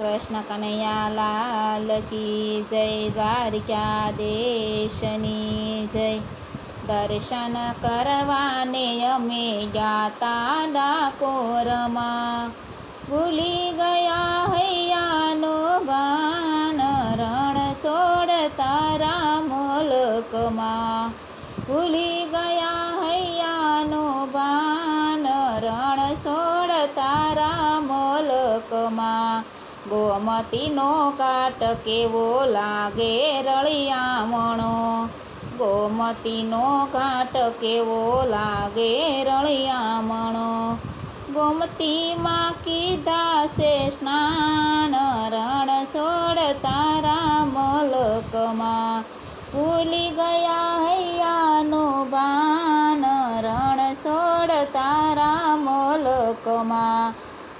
કૃષ્ણ કનૈયા લાલ કી જય, દ્વારિકાધીશની જય। દર્શન કરવાને અમે ગાતા ડાકોરમાં, ભૂલી ગયા હૈયાનો ભાન, રણ છોડતા રામ લોકમાં। ભૂલી ગયા હૈયાનો ભાન, રણ છોડતા રામ લોકમાં। ગોમતીનો કાટ કેવો લાગે રળિયામણો, ગોમતીનો ઘાટ કેવો લાગે રળિયામણો। ગોમતીમાં કીધા છે સ્નાન, રણ છોડતા રામ લોકમાં। ભૂલી ગયા હૈયાનું ભાન, રણ છોડતા રામ લોકમાં।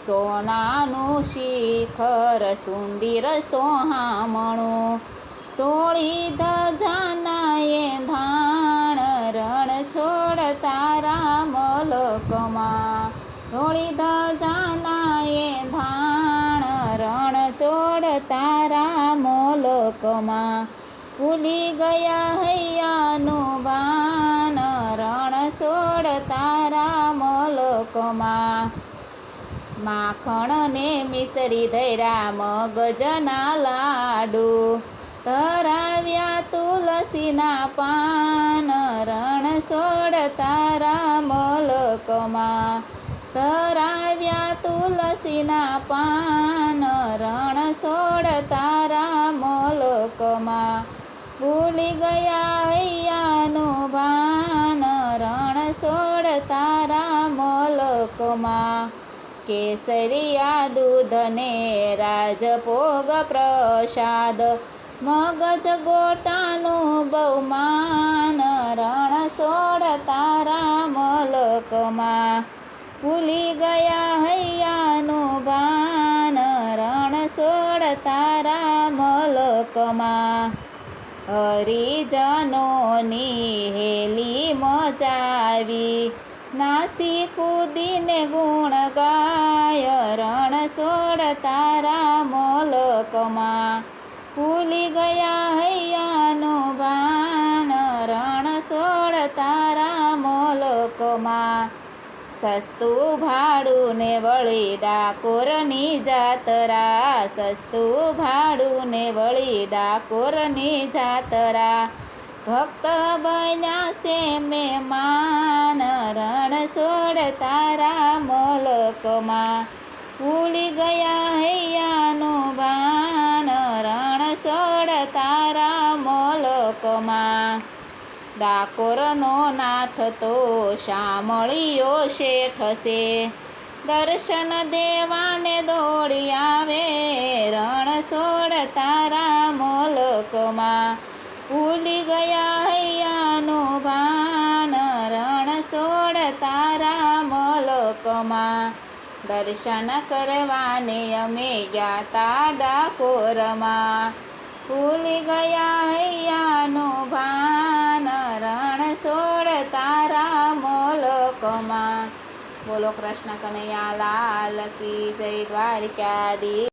સોનાનું શિખર સુંદર સોહામણું, તોળી ધજાના એ ધાણ, રણ છોડતા રામ લોકમાં। તોળી ધજાના એ ધાણ, રણ છોડતા રામ લોકમાં। ભૂલી ગયા હૈયાનું ભાન, રણ છોડતા રામ લોકમાં। માખણ ને મિસરી ધૈરા મગજના લાડુ, ધરાવ્યા તુલસીના પાન, રણ છોડતા રામ લોકમાં। ધરાવ્યા તુલસીના પાન, રણ છોડતા રામ લોકમાં। ભૂલી ગયા હૈયાનું ભાન, રણ છોડતા રામ લોકમાં। કેસરિયા દૂધને રાજભોગ પ્રસાદ, મગજ ગોટાનું બહુમાન, રણ છોડતા રામ લોકમાં। ભૂલી ગયા હૈયાનું ભાન, રણ છોડતા રામ લોકમાં। હરિજનોની હેલી મચાવી, નાસી કૂદીને ગુણ ગાય, રણ છોડતા રામ લોકમાં। ભૂલી ગયા હૈયાનું ભાન, રણ છોડતા રામ લોકમાં। સસ્તું ભાડું ને વળી ડાકોરની જાતરા, સસ્તું ભાડું ને વળી ડાકોરની જાતરા। ભક્ત બન્યા છે મહેમાન, રણ છોડતા રામ લોકમાં। ભૂલી ગયા હૈયાનું ભાન, રણ છોડતા રામ લોકમાં। ડાકોરનો નાથ તો શામળિયો શેઠ છે, દર્શન દેવાને દોડી આવે, રણ છોડતા રામ લોકમાં। ભૂલી ગયા હૈયાનું ભાન, રણ છોડતા રામ લોકમાં। દર્શન કરવાને અમે ગાતા ડાકોરમાં, ભૂલી ગયા હૈયાનું ભાન, રણ છોડતા રામ લોકમાં। બોલો કૃષ્ણ કનૈયા લાલ કી જય, દ્વારિકાધીશ।